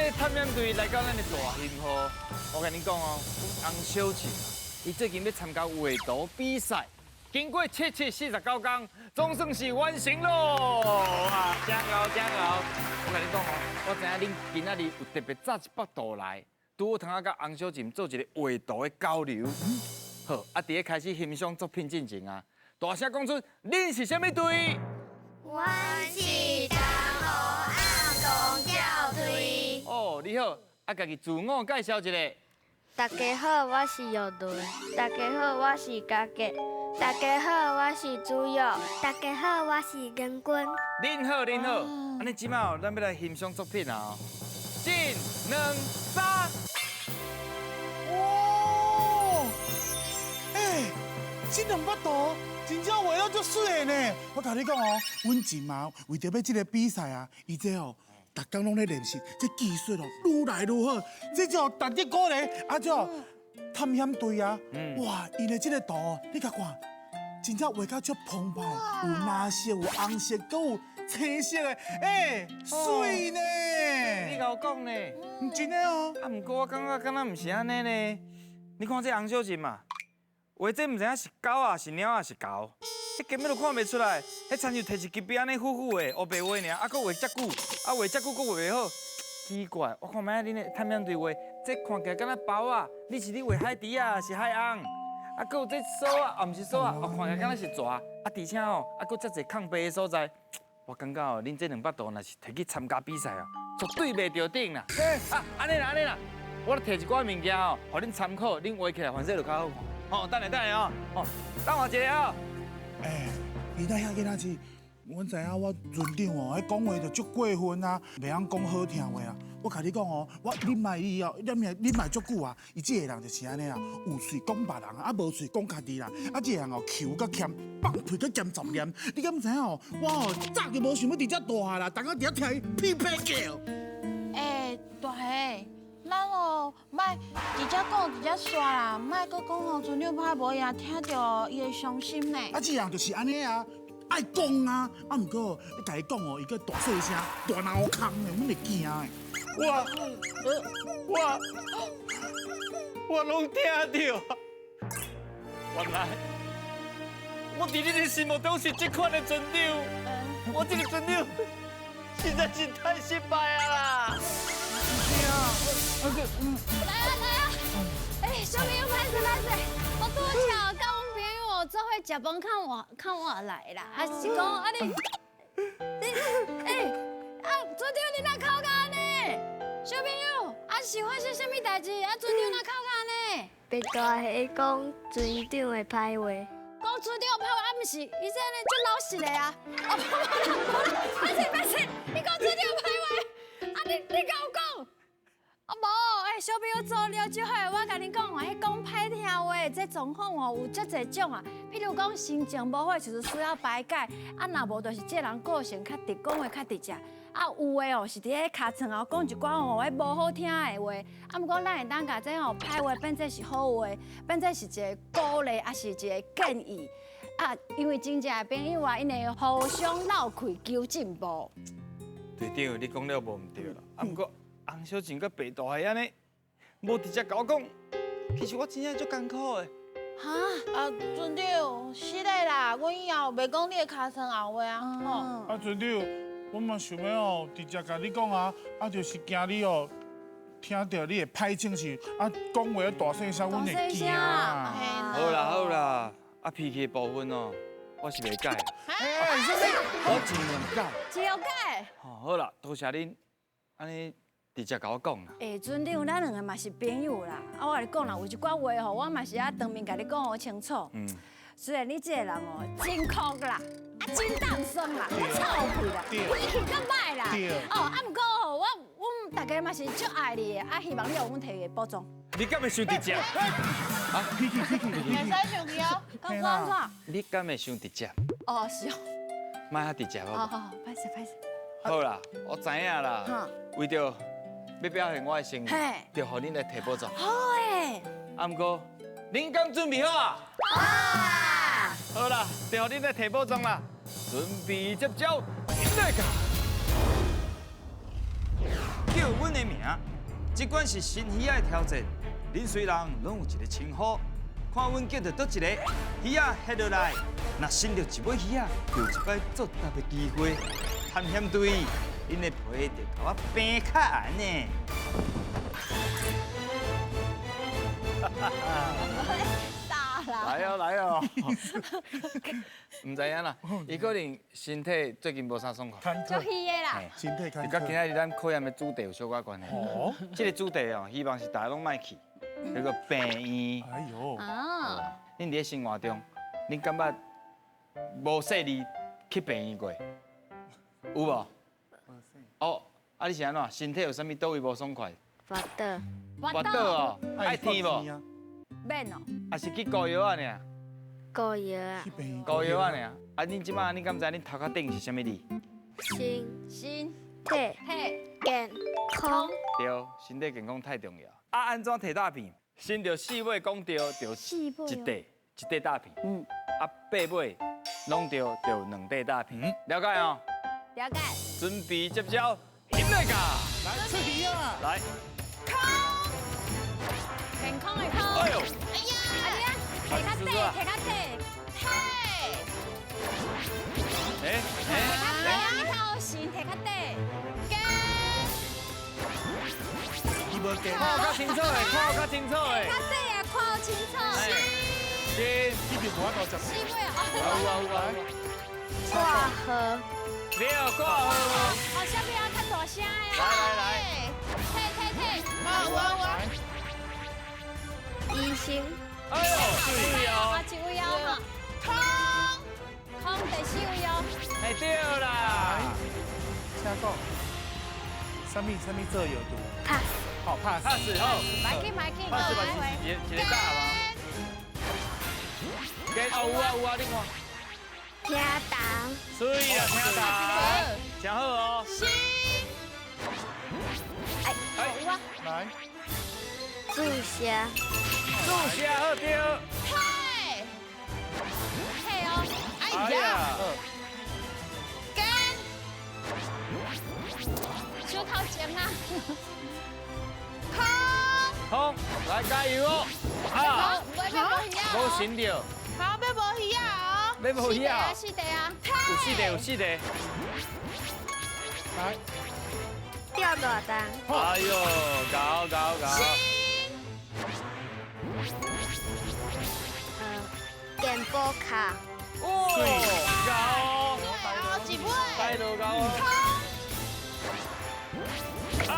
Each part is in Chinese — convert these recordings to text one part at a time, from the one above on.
个探险队来到咱的大兴河，我跟你讲哦，洪小姐，伊最近要参加画图比赛，经过749天，总算是完成咯！啊，加油加油！我跟你讲哦，我知影恁今仔日有特别早一百度来，拄好通啊甲洪小姐做一个画图的交流。好，啊，伫咧开始欣赏作品进前啊，大声讲出恁是啥物队？阮是东河暗公教队。哦，你好，啊，家己自我介绍一下。大家好，我是药队。大家好，我是嘉杰。大家好，我是朱佑。大家好，我是根君。恁好，恁好。安尼即摆哦，咱要来欣赏作品啊！1、2、3。哇！哎，这两巴图真正画了足水的呢！我甲你讲哦，阮前嘛为着要这个比赛啊，伊这哦，逐工拢咧练习，这技术哦愈来愈好，这就值得鼓励。啊，这探险队啊，哇，因的这个图哦，你甲看，真正画到足澎湃，有蓝色，有红色，搁有青色的，哎，水呢！你甲我讲呢？真的哦。啊，毋过我感觉敢若毋是安尼呢。你看这洪小姐嘛，画这毋知影是狗啊，是猫啊，是狗，迄根本就看袂出来。迄亲像摕一支笔安尼糊糊的，黑白画尔，啊，搁画遮久，啊，画遮久搁画袂好，奇怪。我看卖恁的探险队画，这看起来敢若包啊，你是咧画海猪啊，是海翁？啊，搁有这手啊，啊，毋是手啊，哦，看起来敢若是蛇。啊，而且哦，啊，搁遮侪空白的所在。我感觉哦，恁这两巴图若是摕去参加比赛哦，绝对袂着顶啦。啊，安尼啦，安尼啦，我摕一寡物件哦，互恁参考，恁画起来反正就较好看。哦，等下哦，哦，等我一下哦。哎，你那遐囡仔是，阮知影我船长哦，迄讲话就足过分啊，袂晓讲好听话啊。我甲你讲哦，我啉埋伊哦，啉埋足久啊，伊这个人就是安尼啊，有嘴讲别人啊，无嘴讲家己人，啊这个人哦，口较欠，放屁较兼杂念。你敢知影哦？我哦早就无想要伫遮大啦，等下伫遮听伊屁屁叫。哎，大兄，咱哦，莫直接讲直接刷啦，莫搁讲吼船长歹无也听到伊会伤心呢。啊，这个人就是安尼啊。爱讲啊，啊，毋过你甲伊讲哦，伊个大细声、大脑壳的，阮会惊的。我拢听到。原来我伫你的心目中是这款的船长，我这个船长实在是太失败啊啦！来啊！哎，小朋友，拍势！我拄巧甲阮朋友做伙食饭看我来啦，啊是讲啊你船长你哪考到安尼？小朋友，啊是发生什么代志？啊船长哪考到安尼？白大虾讲船长的歹话。讲船长歹话，啊毋是，伊这安尼足老实的啊！拍势，你讲船长歹话，啊你甲我讲。啊无，哎，小朋友做了就好。我甲你讲哦，迄讲歹听话，这状况哦有足侪种啊。譬如讲心情无好，就是需要排解。啊，若无就是这人个性较直，讲话较直接。啊，有诶哦是伫咧尻川后讲一寡哦，迄无好听诶话。啊，毋过咱会当甲这吼歹话变做是好话，变做是一个鼓励，也是一个建议。啊，因为真正诶朋友啊，因会互相闹开求进步。队长，你讲了无毋对啦。啊，毋过。洪小静佮白大虾安尼，无直接甲我讲，其实我真正足艰苦的。哈啊，船长，是的啦，阮以后袂讲你的尻川后话啊。吼。啊，船长，我嘛想要哦，直接甲你讲啊，啊，就是惊你哦，听到你的歹情绪，啊，讲话大声声，阮会惊啊。好啦，啊脾气的部分哦，我是袂改。哎，什么？我尽量改。只有改。好啦，多谢恁，安尼。直接甲我讲啦。哎，船长，咱两个嘛是朋友啦。啊，我甲你讲啦，有一寡话吼，我嘛是啊当面甲你讲好清楚。虽然你这个人哦，真酷啦，啊真当生啦，臭屁啦，脾气较歹啦。哦，啊毋过吼，阮大家嘛是足爱你的，啊希望你有阮摕的保重。你敢会伤直接？啊，袂使生气哦。讲安怎？你敢会伤直接？哦，是哦。莫遐直接好。好，歹势。好啦，我知影啦。为着。要表现我的诚意，就互恁来提保障。好诶。啊，毋过恁敢准备好啊？啊！好啦，就互恁来提保障啦。准备接招，来个！叫叫阮的名。即管是新鱼仔的挑战，恁虽然拢有一个称呼，看阮叫到倒一个鱼仔下落来，若新着一尾鱼仔，就有一摆作答的机会。探险队，恁的皮就甲我平较红呢。大啦，来哦来哦，唔知影啦，伊可能身体最近无啥爽快。就稀的啦。身体就甲今仔日咱考验的主题有小可关系。哦，这个主题哦，希望是大家拢莫去，那个病院。哎呦，啊，恁伫咧生活中，恁感觉无细腻去病院过？有无？哦，啊你是安怎？身体有啥物倒位无爽快？发的，滑倒哦，爱天无？啊？免哦，还是去膏药啊尔？狗药啊去，病院膏药啊尔？啊恁即摆你敢知恁头壳顶是啥物字？心心体体健康，对，身体健康太重要。啊，安怎摕大片？先着四尾讲对，着细部一块大片。嗯，啊，八尾拢对，着两块大片。了解哦？了解。准备接招，引来噶！来吃鱼啊！来，健康的康。哎呦，哎呀，啊你啊，摕较底，摕较底，嘿，哎摕较底，靠心，摕较底，跟。伊无给，看较清楚的，看较清楚的。较底啊，看清楚。哎，先，伊就无法度食。四尾有哦。挂河，了，挂好。哦，小朋友较大声的啊。来，退，医生，哎呦，对啊，哦，一位哦哈。空第四位哦。哎对啦，请讲，什么做有毒？ pass，好 pass。拍死后，买紧，拍死吧，一个大吗？给哦有啊，你看，听档，水啊，听到，真好哦。心。哎，有啊。来，注射，注下好对。嘿。嘿哦。哎呀，跟。手头前啊。好，来加油哦！啊，无神着，好，要无鱼啊！要无鱼啊？是的啊。有四个。来，吊大档，哎呦，搞。健保卡，哦，搞，好，一尾。带到搞哦。啊，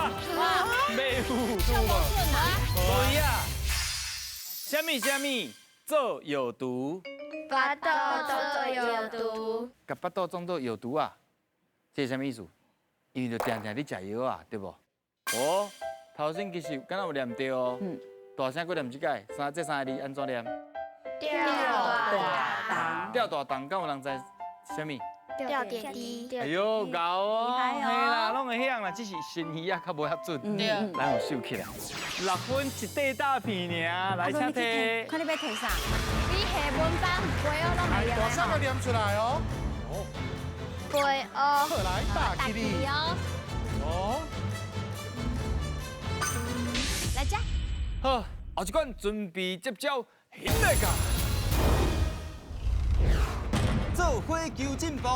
没有，无鱼啊？什么做有毒？巴豆都有毒，甲巴肚装作有毒啊？这是什么意思？因为就定定咧食药啊，对不？哦，头先其实敢若有念对哦。大声搁念一解，这三个字安怎念？吊大档，吊大档，敢有人知什么？吊点滴，哎呦，搞哦，厉害哦嘿啦，拢会晓啦，只是新鱼啊较无遐准。对。咱有秀起来，6分一块大片尔，来请摕。看你要摕啥？比下文班背哦，拢来，袂大声个用念出来哦。背好，哦，来大吉利。哦。哦，来遮。好，后一关准备接招，引来噶。做火球进步，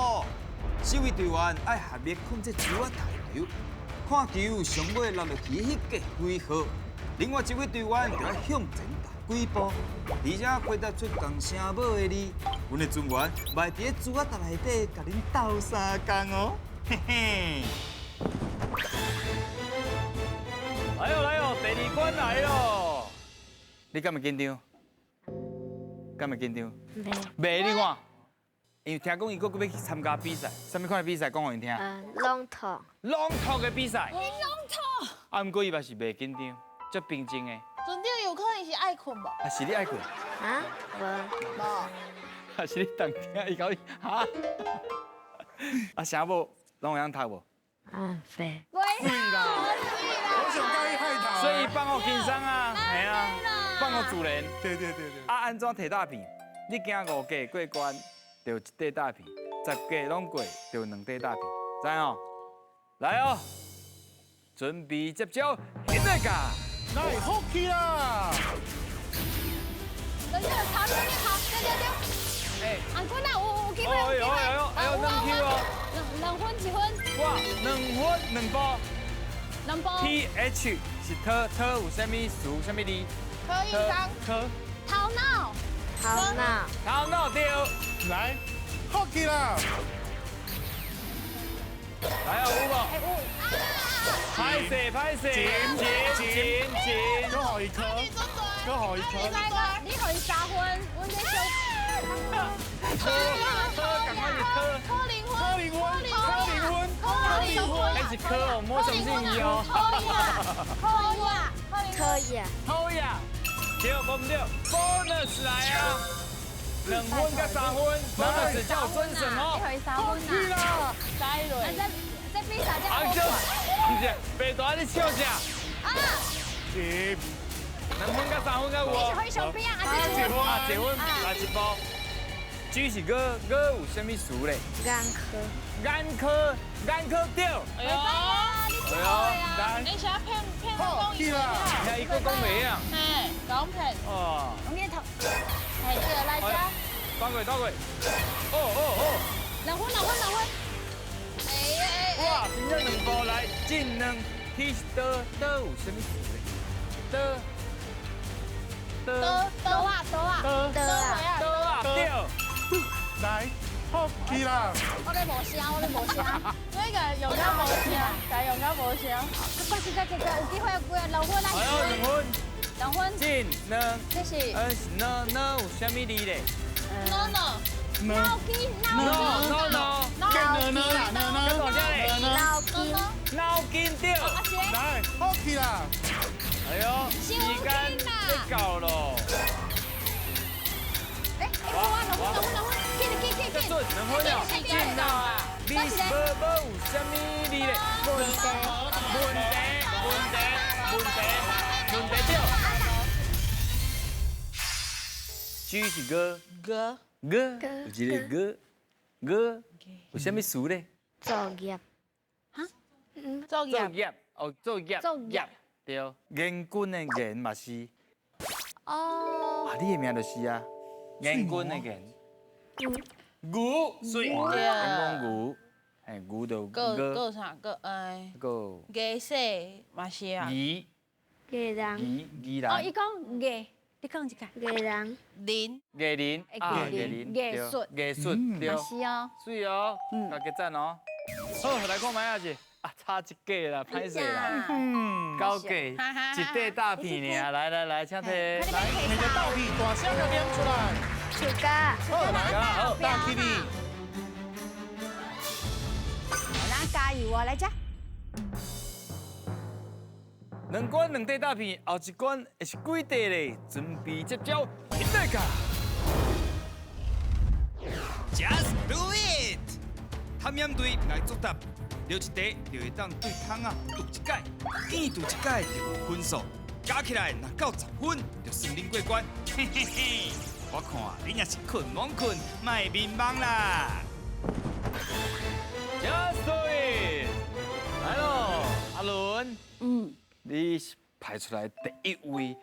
守卫队员爱合力控制球啊大球，看球上尾落落去迄个回合。另外一位队员就要向前踏几步，而且回答出共声母的字。阮的船员卖伫咧珠仔塔内底，甲恁斗相共哦，嘿嘿。来哦，第2关来咯！你敢会紧张？敢会紧张？没，袂你看，因为听讲伊佫要去参加比赛，什么款的比赛讲互因听？龙头，朗读的比赛。龙头。啊，毋过伊嘛是袂紧张，足平静的。准定有可能是爱困无？啊，是你爱困，啊，无，无。还是你当听伊讲伊哈？啊，啥无拢会晓读无？对，袂啦。我想介意害他。所以放互轻松啊，系啊，放互自然。对。啊，安怎摕大片？你行5格过关，就1块大片；10格拢过，就2块大片，知哦？来哦，准备接招，现在噶！来好起啦！等一下，好，对，哎，红军啊，有机会，哎呦哎呦哎呦，两 Q 哦！两分一分，哇，2分2波。两波。 TH 是特有啥物数啥物字？可以当特头脑，好闹，头脑对。来好起啦！来啊，有无？拍势拍势，紧，搁好一颗，搁好一颗。你可以3分，阮在小。赶快去特。柯林温，那是科哦，莫相信伊哦。可以啊，好呀，对不对？bonus 来啊！2分跟3分，bonus 叫准绳哦。可以3分啦！塞落。这比赛红椒，不是，白大你笑啥？接2分跟3分跟有。可以上边啊，结婚来一波。只是个有啥物数嘞？眼科对。哎呦，来，你想骗好起啦！听伊个讲袂样。哎，讲骗。哦，用你的头，哎，这个来家。倒过。哦。 2分。哇，真正2波来，进2，T 是倒有啥物数嘞？多啊，对。来好起啦！我咧无声。那个用到无声，该用到无声。快去，有机会2分来。哎呦，2分。 2分，进2，这是no 有啥物字嘞？ No，脑筋，跟大家嘞，脑筋对。来好起啦！哎呦，时间要到咯。2分，这准2分了，进啦！你无有啥物字嘞？问题对。G 是个。有一个有啥物数咧？作业，作业。作业，对。严君的严嘛是，哦，你的名就是啊，严君的严。牛，水，对讲牛，牛就个啥个哎，个鸡细嘛是啊。鱼人，人，哦，伊讲艺，你讲一个，人，林艺人啊，艺人，艺术艺术对，是哦，水哦，大家赞哦。好，来看卖下子，啊，差一个啦，歹势啦，高价，一块大片尔，来，请摕。来，你的大屁大声的念出来。出家，好，来，好，大起你。咱加油啊，来吃。 2关2块大片，后一关会是几块咧？准备接招，现在噶 ！Just do it！探险队来作答，留一题就会当对汤啊读一解，见读一解就有分数，加起来若到10分就算恁过关。嘿嘿嘿！我看恁也是困懵困，卖迷茫啦。 Just do it！来咯，阿伦。你是排出来第一位，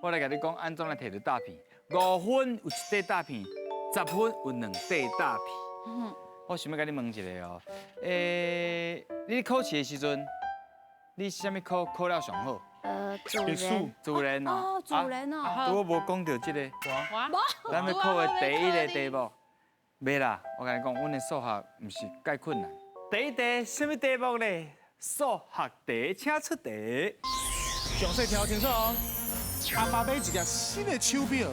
我来甲你讲安怎来摕到大片。5分有1块大片，10分有2块大片。我想要甲你问一下哦，你考试的时阵，你是啥物考了上好？主人，自然哦。哦，主人哦，我无讲到这个，咱要考的第一个题目，袂啦。我甲你讲，阮的数学毋是介困难。第一题什么题目咧？ 数学题，请出题。详细听清楚哦。阿爸买一只新的手表，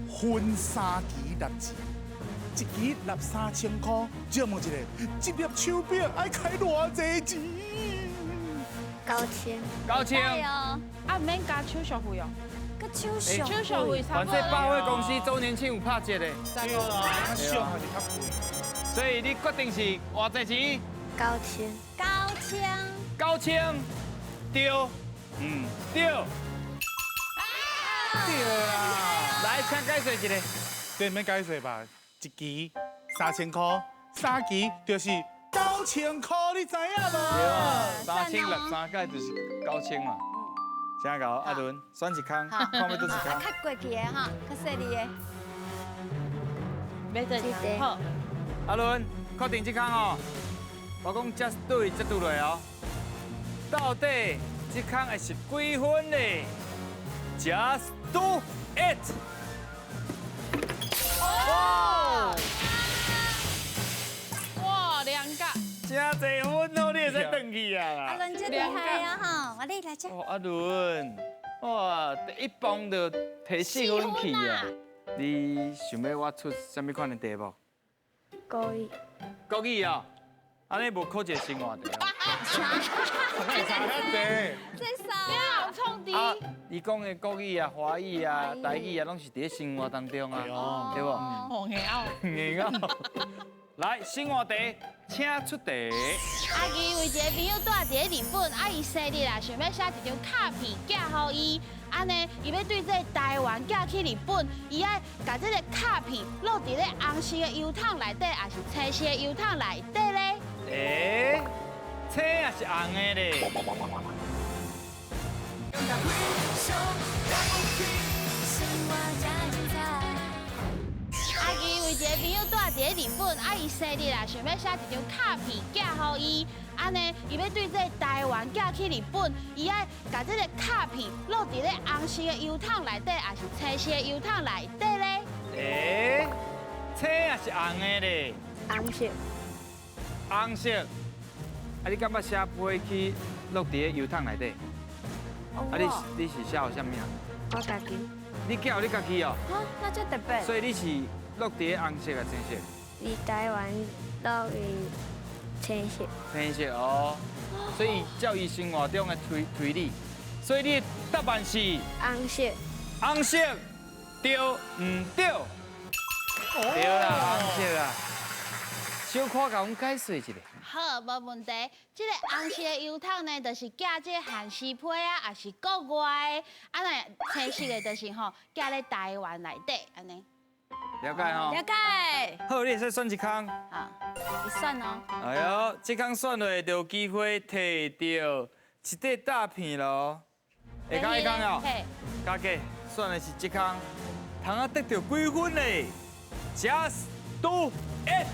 分3期6次，一期纳3000块。借问一下，这粒手表爱开偌济钱？高千，对哦，啊，免加手续费哦。个手续手续费差反不多。正百货公司周年庆有拍折的，对啊，较俗还是较贵？所以你决定是偌济钱高千， ？9000，对，对。对啦，来，请解释一下。这免解释吧？一期3000块，3期就是9000块，你知影对无？啊，3600届就是9000嘛。真搞，阿伦选一空，看要倒一空。较过去的哈，较细腻的。要做啥？好，阿伦，确定这空哦。我讲 just do it， 才对落哦。到底这空会是几分呢 ？Just do it。哦！哇，两个，真侪分哦，你会使转去啊啦。阿伦真厉害啊哈！我你来这。哦，阿伦，哇，第一棒就摕4分去啊！你想要我出什么款的题目？高一，国语啊，安尼无考一个生活题哦。差很多。最少。你好冲敌。啊，伊讲的国语啊、华语啊、台语啊，拢是伫咧生活当中啊，对无？哦，硬哦。硬哦。来，生活题，请出题。阿基为一个朋友住伫咧日本，啊伊生日啊，想要写一张卡片寄互伊，安尼伊要对这台湾寄去日本，伊爱把这个卡片落伫咧红色的邮筒内底，还是青色的邮筒内底咧？青也是红的咧。阿基为一个朋友住伫咧日本，啊伊生日啊，想要写一张卡片寄互伊，安尼伊要对这台湾寄去日本，伊爱把这个卡片落伫咧红色的邮筒内底，还是青色的邮筒内底咧？青也是红的咧。红色，红色，啊，你感觉写飞去落伫咧油桶内底？啊，你是写有啥物啊？我家己，你叫你家己哦，啊，那就特别。所以你是落伫咧红色啊，青色？离台湾到于青色，青色哦，所以照伊生活中的推理，所以你的答案是红色，红色，对唔对？对啦，红色啊。小可甲阮解说一下。好，无问题。这个红色的邮筒呢，就是寄这韩式批啊，也是国外的。啊，那青色的，就是吼寄咧台湾内底，安尼。了解吼。了解。好，你会使选一空。好，你算哦。哎呦，这空选落就有机会摕到一块大片咯。下空一空哦，嘿，家己选的是这空，通啊得到几分嘞 ？Just do it！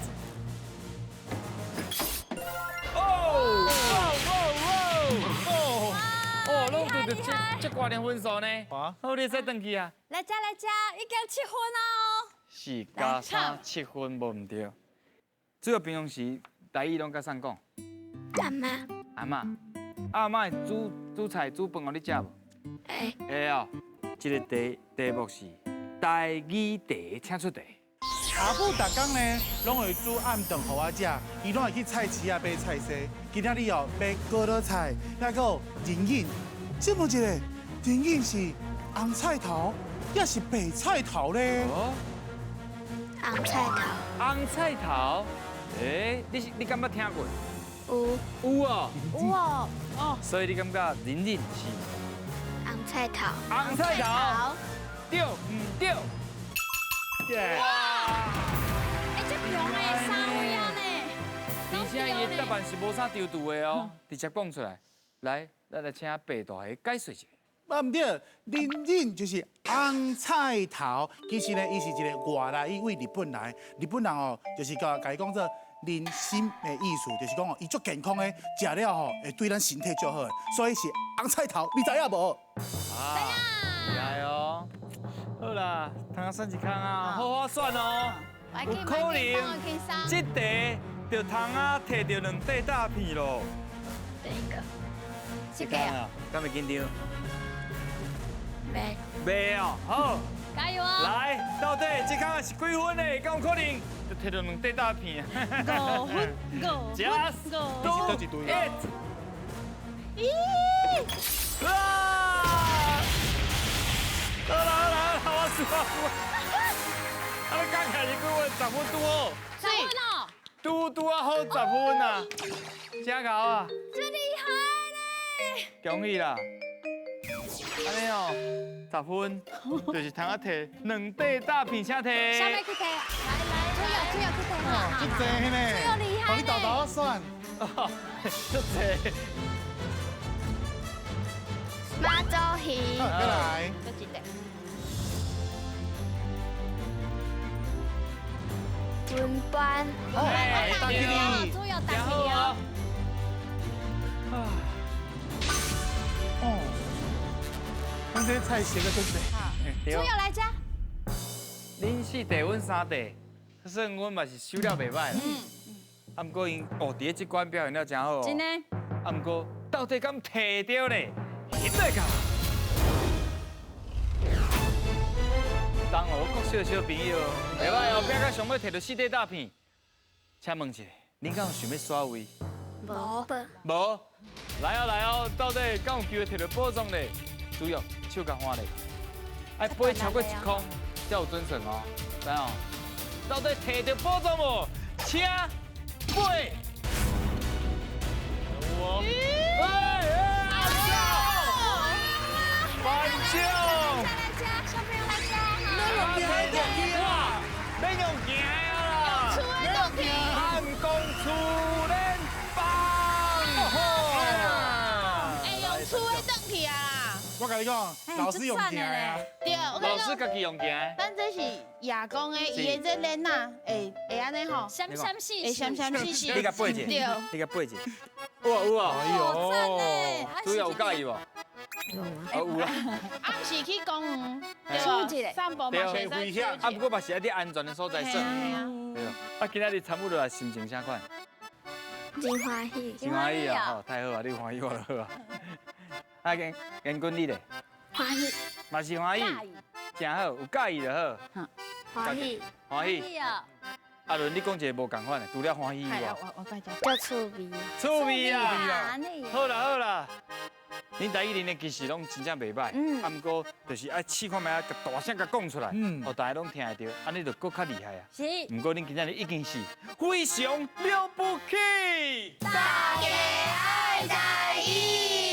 哦！哦，拢得到这挂点分数呢。好，你使转去啊。来这，已经7分哦。 4+3，7分无唔对。主要平常时台语拢甲啥讲？阿妈，阿嬷，阿嬷会煮菜煮饭互你食无？会，会哦。这个题目是台语题，请出题。阿母逐工呢，拢会煮暗顿互我食，伊拢会去菜市啊买菜脯。今仔日哦，买高丽菜，还有人参。这么一个，人参是红菜头，也是白菜头咧？哦，红菜头，红菜头。你敢捌听过？有有哦。哇哦，所以你感觉人参是红菜头，红菜头？对唔对？耶！哎，这平诶，3位啊呢。而且伊的答案是无啥丢度的哦，直接讲出来。来，咱来请白大爷解说一下。啊，唔对，人参就是红菜头。其实呢，伊是一个外来语，为日本来。日本人哦，就是甲伊讲做人参的意思，就是讲哦，伊足健康的，食了吼会对咱身体足好的，所以是红菜头。你知影无？啊，厉害哦！好啦，通啊选一空啊，好好选哦。有可能这题就通啊摕到2块大片咯。第一个，这个啊，敢会紧张？没，袂哦，好，加油啊！来，到底这空是几分呢？敢有可能就摕到2块大片5分，5 ？Just 分， do it！ 咦，啊！好啦，我输啊！啊，你刚开始跟我10分多， 10分哦，拄啊好10分啊，真高啊！真厉害呢！恭喜啦！安尼哦，10分，就是通啊摕2块大片，请摕。下面去睇，来。主要去对哦，哈。真济呢，这个厉害呢你豆豆选，就这。妈祖鱼、再来，这几个。文班、哦，大吉利，主要打然后起哦啊。，哦，咱这菜色个真济，对主要来家。恁4地，阮3地，算阮嘛是收了袂歹啦。啊，毋过因哦，伫即关表现了真好哦。真的。啊，毋过到底敢摕到呢？现在讲。当我国小的小朋友，袂歹哦，边个想要摕到4块大片？请问一下，恁敢有想要耍位？无吧？无，来哦，到底敢有机会摕到宝藏呢？主要手甲换咧，爱飞超过1空才有准绳哦，知哦？到底摕到宝藏无？请飞！我，班长，来家，小朋友来家。免用行啊！出的东西。暗公出人帮。哎，用出的东西啊啦。我跟你讲，老师用行啊，对，我跟老师你讲，家己用行。咱这是亚公的，伊的这链呐，会安尼吼，闪闪细会闪闪细细。你甲背者，对。你甲背者。有啊，哦，赞呢。主要有介意无？有啦。啊，毋是去公园，对出一个吧？散步嘛，对会使出啊，不过嘛是一啲安全的所在说。嘿啊对啊。啊，今仔日参与落来心情啥款？真欢喜，真欢喜啊！吼，太好啊！你欢喜我就好啊。啊，严君你咧，欢喜，嘛是欢喜，真好，有介意就好，欢喜，欢喜。哦。阿伦，你讲一个无共款的，除了欢喜以哎呀，外，我快讲。就趣味。趣味啊！你好啦，恁第一年的其实拢真正袂歹，啊，毋过就是爱试看卖，甲大声甲讲出来，互大家拢听会到，安尼就搁较厉害啊。是。毋过恁今仔日已经是非常了不起。大家爱在一